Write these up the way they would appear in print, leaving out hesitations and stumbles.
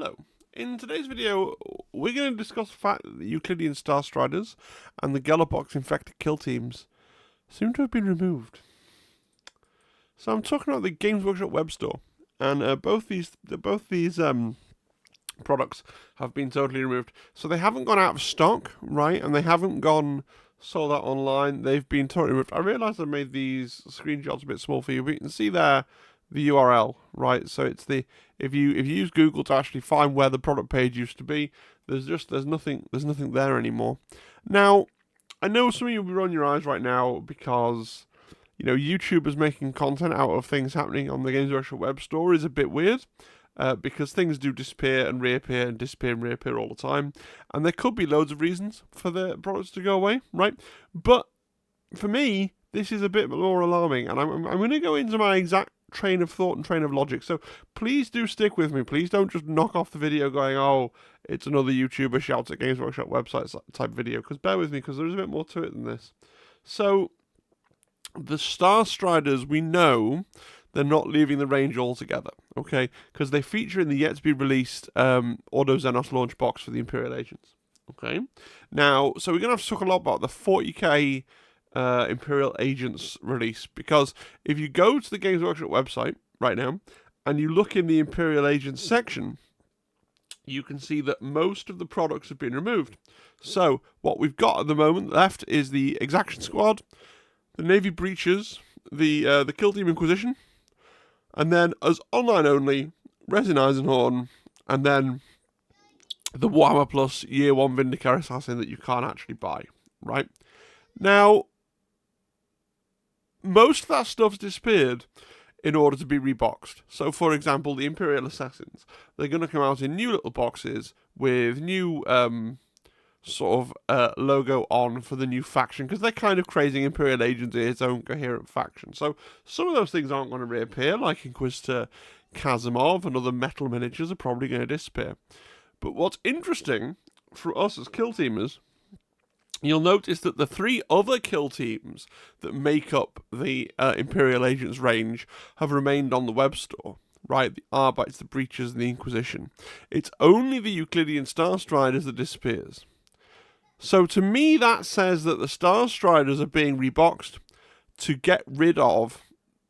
Hello. In today's video, we're going to discuss the fact that the Euclidean Starstriders and the Gellerpox infected kill teams seem to have been removed. So I'm talking about the Games Workshop web store, and both these products have been totally removed. So they haven't gone out of stock, right? And they haven't gone sold out online. They've been totally removed. I realised I made these screenshots a bit small for you, but you can see there the URL, right? So it's the if you use Google to actually find where the product page used to be, there's nothing there anymore. Now, I know some of you will be rolling your eyes right now because YouTubers making content out of things happening on the Games Workshop web store is a bit weird. Because things do disappear and reappear and disappear and reappear all the time, and there could be loads of reasons for the products to go away, right? But for me, this is a bit more alarming, and I'm going to go into my exact train of thought and train of logic. So please do stick with me. Please don't just knock off the video going, "Oh, it's another YouTuber shouts at Games Workshop websites" type video. Because bear with me, because there's a bit more to it than this. So the Starstriders, we know they're not leaving the range altogether, okay? Because they feature in the yet-to-be-released Auto Xenos launch box for the Imperial Agents, okay? Now, so we're going to have to talk a lot about the 40k Imperial Agents release, because if you go to the Games Workshop website right now, and you look in the Imperial Agents section, you can see that most of the products have been removed. So, what we've got at the moment left is the Exaction Squad, the Navy Breachers, the Kill Team Inquisition, and then, as online only, Resin Eisenhorn, and then the Warhammer Plus Year 1 Vindicator Assassin that you can't actually buy, right? Now, most of that stuff's disappeared in order to be reboxed. So, for example, the Imperial Assassins, they're going to come out in new little boxes with new logo on for the new faction, because they're kind of crazing Imperial Agents in its own coherent faction. So some of those things aren't going to reappear, like Inquisitor Kazimov and other metal miniatures are probably going to disappear. But what's interesting for us as kill teamers, you'll notice that the three other kill teams that make up the Imperial Agents range have remained on the web store. Right, the Arbites, the Breachers, and the Inquisition. It's only the Euclidean Starstriders that disappears. So to me, that says that the Starstriders are being reboxed to get rid of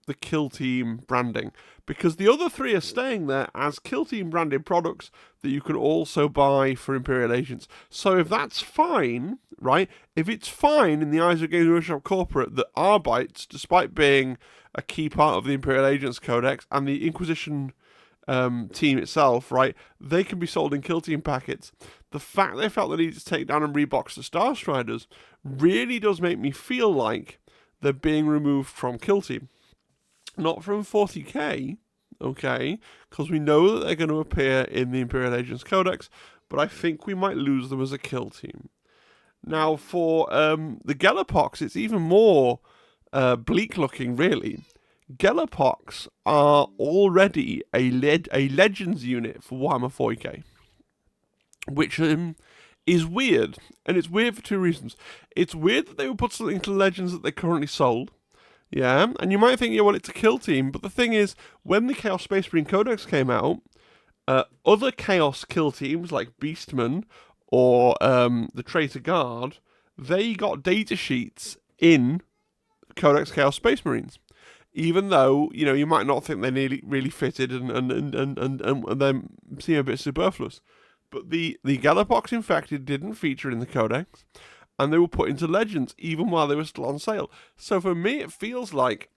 the Kill Team branding, because the other three are staying there as Kill Team branded products that you can also buy for Imperial Agents. So if that's fine, right, if it's fine in the eyes of Games Workshop Corporate that Arbites, despite being a key part of the Imperial Agents Codex, and the Inquisition team itself, right, they can be sold in Kill Team packets, the fact they felt the need to take down and rebox the Starstriders really does make me feel like they're being removed from Kill Team. Not from 40k, okay, because we know that they're going to appear in the Imperial Agents Codex, but I think we might lose them as a Kill Team. Now, for the Gellerpox, it's even more bleak looking, really. Gellerpox are already a Legends unit for Warhammer 40k, which is weird, and it's weird for two reasons. It's weird that they would put something to Legends that they currently sold, yeah, and you might think, yeah, well, it's a kill team, but the thing is, when the Chaos Space Marine Codex came out, other Chaos kill teams, like Beastmen or the Traitor Guard, they got data sheets in Codex Chaos Space Marines. Even though, you might not think they're really fitted and then seem a bit superfluous. But the Gellerpox Infected didn't feature in the Codex, and they were put into Legends even while they were still on sale. So for me, it feels like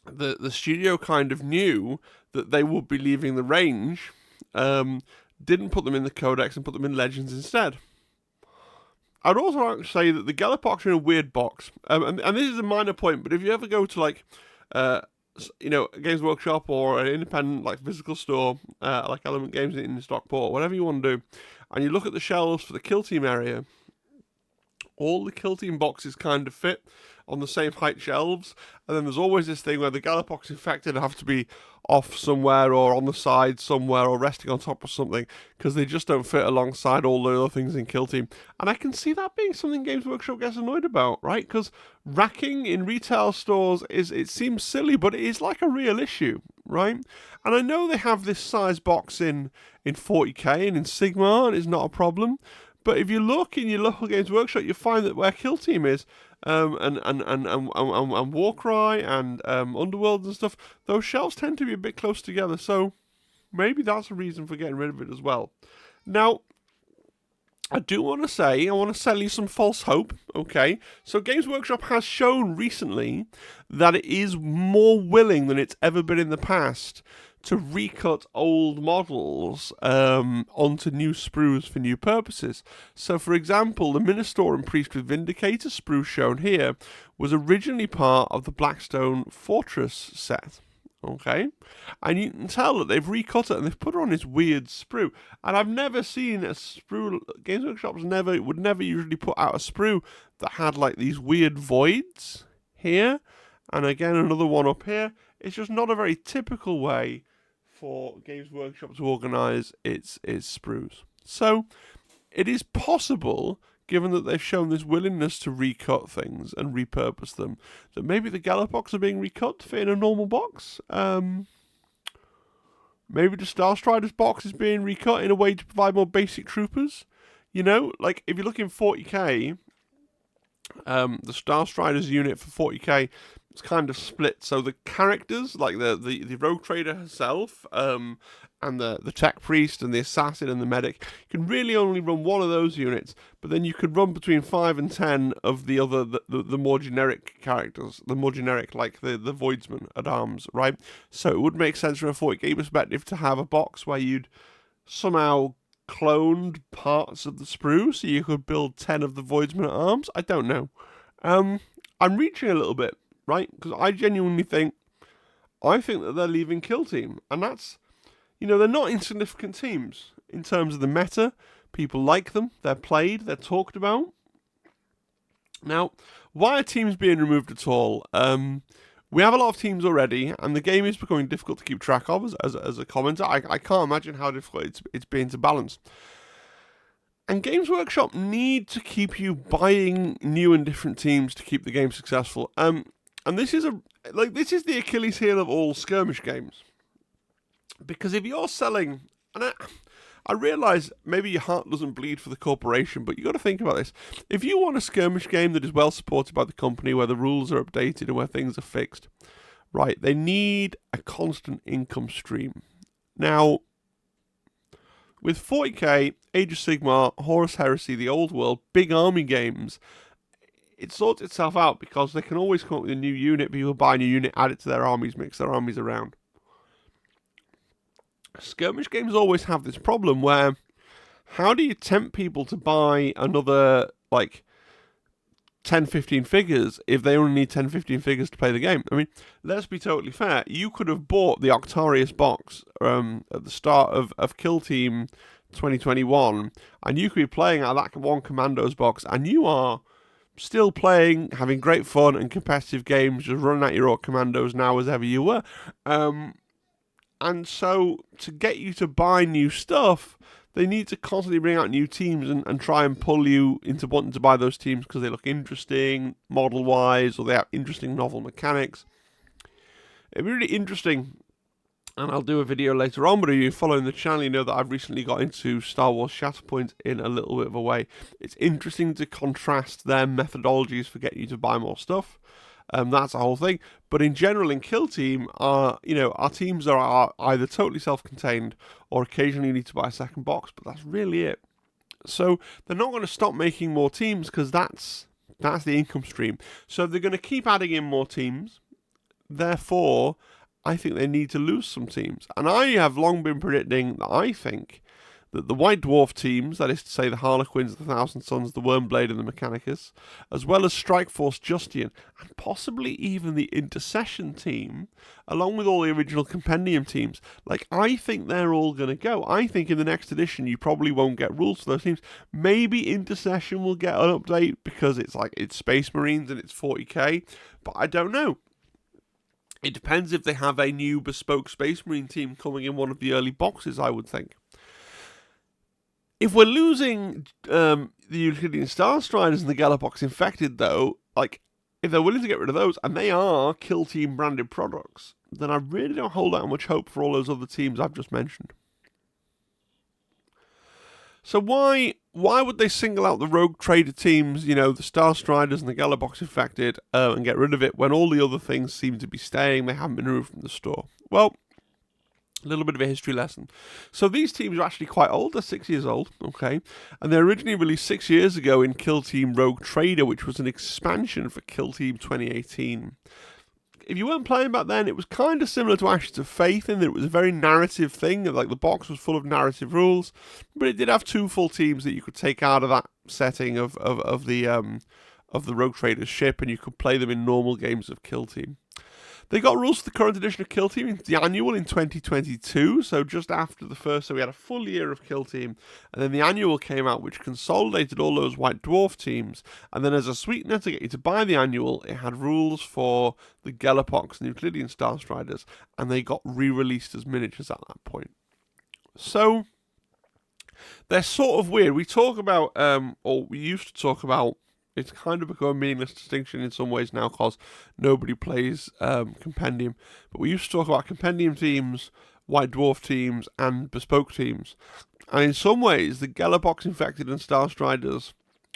the studio kind of knew that they would be leaving the range, didn't put them in the Codex and put them in Legends instead. I'd also like to say that the Gellerpox are in a weird box, and this is a minor point, but if you ever go to Games Workshop or an independent physical store like Element Games in Stockport, whatever you want to do, and you look at the shelves for the Kill Team area, all the Kill Team boxes kind of fit on the same height shelves, and then there's always this thing where the Gellerpox Infected have to be off somewhere or on the side somewhere or resting on top of something because they just don't fit alongside all the other things in Kill Team. And I can see that being something Games Workshop gets annoyed about, right? Because racking in retail stores it seems silly, but it is like a real issue, right? And I know they have this size box in 40k and in Sigmar, and it's not a problem. But if you look in your local Games Workshop, you find that where Kill Team is, and Warcry and Underworld and stuff, those shelves tend to be a bit close together. So maybe that's a reason for getting rid of it as well. Now, I do want to say, I want to sell you some false hope, okay? So Games Workshop has shown recently that it is more willing than it's ever been in the past to recut old models onto new sprues for new purposes. So, for example, the Minister and Priest with Vindicator sprue shown here was originally part of the Blackstone Fortress set. Okay, and you can tell that they've recut it and they've put it on this weird sprue. And I've never seen a sprue. Games Workshop's would never usually put out a sprue that had like these weird voids here, and again another one up here. It's just not a very typical way for Games Workshop to organise its sprues. So it is possible, given that they've shown this willingness to recut things and repurpose them, that maybe the Gellerpox are being recut to fit in a normal box. Maybe the Starstriders box is being recut in a way to provide more basic troopers. You know, like if you look in 40k, the Starstriders unit for 40k is kind of split. So the characters, like the Rogue Trader herself, and the Tech Priest and the Assassin and the Medic, you can really only run one of those units, but then you could run between 5 and 10 of the other, the more generic characters, the more generic, like the Voidsman at arms, right? So it would make sense from a 40k perspective to have a box where you'd somehow cloned parts of the sprue, so you could build 10 of the Voidsman at arms. I don't know. I'm reaching a little bit, right? Because I genuinely think that they're leaving Kill Team, and that's, you know, they're not insignificant teams in terms of the meta. People like them, they're played, they're talked about. Now, why are teams being removed at all? We have a lot of teams already, and the game is becoming difficult to keep track of as a commenter. I can't imagine how difficult it's been to balance. And Games Workshop need to keep you buying new and different teams to keep the game successful. And this is the Achilles heel of all skirmish games. Because if you're selling, and I realise maybe your heart doesn't bleed for the corporation, but you got to think about this. If you want a skirmish game that is well supported by the company, where the rules are updated and where things are fixed, right, they need a constant income stream. Now, with 40k, Age of Sigmar, Horus Heresy, the Old World, big army games, it sorts itself out because they can always come up with a new unit, people buy a new unit, add it to their armies, mix their armies around. Skirmish games always have this problem where, how do you tempt people to buy another, like, 10, 15 figures if they only need 10, 15 figures to play the game? I mean, let's be totally fair. You could have bought the Octarius box at the start of Kill Team 2021, and you could be playing out of that one Commandos box, and you are still playing, having great fun and competitive games, just running out your Commandos now as ever you were. And so, to get you to buy new stuff, they need to constantly bring out new teams and try and pull you into wanting to buy those teams because they look interesting, model-wise, or they have interesting novel mechanics. It'd be really interesting, and I'll do a video later on, but if you're following the channel, you know that I've recently got into Star Wars Shatterpoint in a little bit of a way. It's interesting to contrast their methodologies for getting you to buy more stuff. That's the whole thing. But in general, in Kill Team, our teams are either totally self-contained or occasionally you need to buy a second box, but that's really it. So they're not going to stop making more teams because that's the income stream. So they're going to keep adding in more teams. Therefore, I think they need to lose some teams. And I have long been predicting that I think that the White Dwarf teams, that is to say the Harlequins, the Thousand Sons, the Wormblade and the Mechanicus, as well as Strikeforce Justian, and possibly even the Intercession team, along with all the original Compendium teams, like, I think they're all going to go. I think in the next edition you probably won't get rules for those teams. Maybe Intercession will get an update because it's Space Marines and it's 40k, but I don't know. It depends if they have a new bespoke Space Marine team coming in one of the early boxes, I would think. If we're losing the Elucidian Starstriders and the Gellerpox Infected, though, like, if they're willing to get rid of those, and they are Kill Team branded products, then I really don't hold out much hope for all those other teams I've just mentioned. So why would they single out the Rogue Trader teams, the Starstriders and the Gellerpox infected, and get rid of it when all the other things seem to be staying? They haven't been removed from the store. Well, a little bit of a history lesson. So these teams are actually quite old. They're 6 years old, okay? And they originally released 6 years ago in Kill Team Rogue Trader, which was an expansion for Kill Team 2018. If you weren't playing back then, it was kind of similar to Ashes of Faith in that it was a very narrative thing. Like, the box was full of narrative rules, but it did have 2 full teams that you could take out of that setting of the Rogue Trader's ship, and you could play them in normal games of Kill Team. They got rules for the current edition of Kill Team, the annual, in 2022, so just after the first, so we had a full year of Kill Team, and then the annual came out, which consolidated all those White Dwarf teams, and then as a sweetener to get you to buy the annual, it had rules for the Gellerpox and Euclidean Starstriders, and they got re-released as miniatures at that point. So, they're sort of weird. We talk about, or we used to talk about, it's kind of become a meaningless distinction in some ways now because nobody plays Compendium. But we used to talk about Compendium teams, White Dwarf teams, and Bespoke teams. And in some ways, the Gellerpox Infected and Starstriders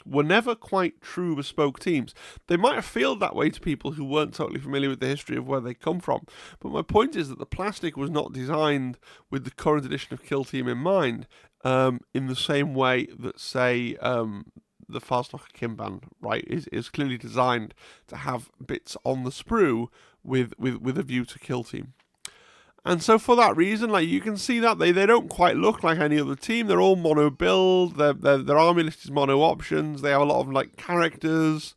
were never quite true Bespoke teams. They might have felt that way to people who weren't totally familiar with the history of where they come from. But my point is that the plastic was not designed with the current edition of Kill Team in mind, in the same way that, say, the Farstocker Kimban, right, is clearly designed to have bits on the sprue with a view to Kill Team. And so for that reason, like, you can see that they don't quite look like any other team. They're all mono build. Their army list is mono options. They have a lot of like characters.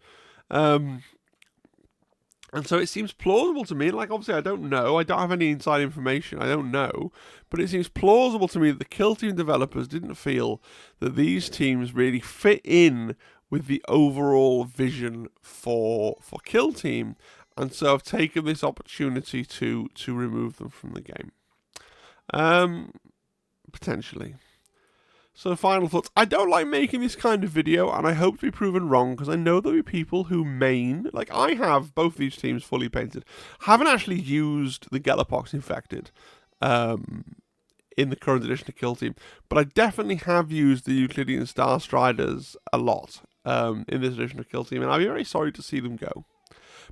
And so it seems plausible to me, like, obviously I don't know, I don't have any inside information, I don't know, but it seems plausible to me that the Kill Team developers didn't feel that these teams really fit in with the overall vision for Kill Team, and so I've taken this opportunity to remove them from the game. Potentially. So final thoughts. I don't like making this kind of video, and I hope to be proven wrong, because I know there'll be people who main, like I have both these teams fully painted. Haven't actually used the Gellerpox Infected in the current edition of Kill Team, but I definitely have used the Euclidean Starstriders a lot in this edition of Kill Team, and I'd be very sorry to see them go.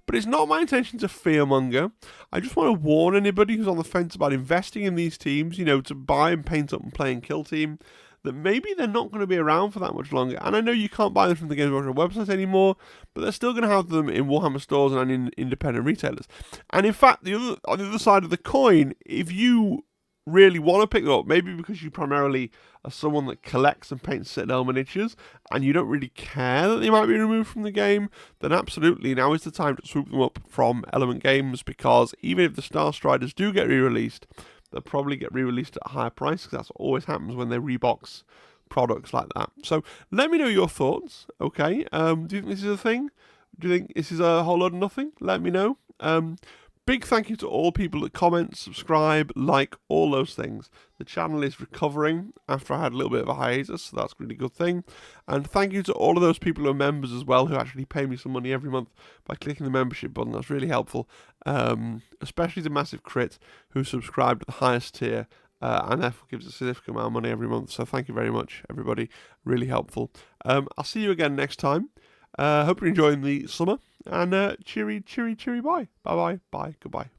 But it's not my intention to fearmonger. I just want to warn anybody who's on the fence about investing in these teams, to buy and paint up and play in Kill Team, that maybe they're not going to be around for that much longer. And I know you can't buy them from the Games Workshop website anymore, but they're still going to have them in Warhammer stores and in independent retailers. And in fact, on the other side of the coin, if you really want to pick them up, maybe because you primarily are someone that collects and paints Citadel miniatures, and you don't really care that they might be removed from the game, then absolutely, now is the time to swoop them up from Element Games, because even if the Starstriders do get re-released, they'll probably get re-released at a higher price, because that's what always happens when they rebox products like that. So let me know your thoughts, okay? Do you think this is a thing? Do you think this is a whole lot of nothing? Let me know. Big thank you to all people that comment, subscribe, like, all those things. The channel is recovering after I had a little bit of a hiatus, so that's a really good thing. And thank you to all of those people who are members as well, who actually pay me some money every month by clicking the membership button. That's really helpful. Especially to Massive Crit, who subscribe to the highest tier, and therefore gives a significant amount of money every month. So thank you very much, everybody. Really helpful. I'll see you again next time. Hope you're enjoying the summer. And cheery bye. Bye, goodbye.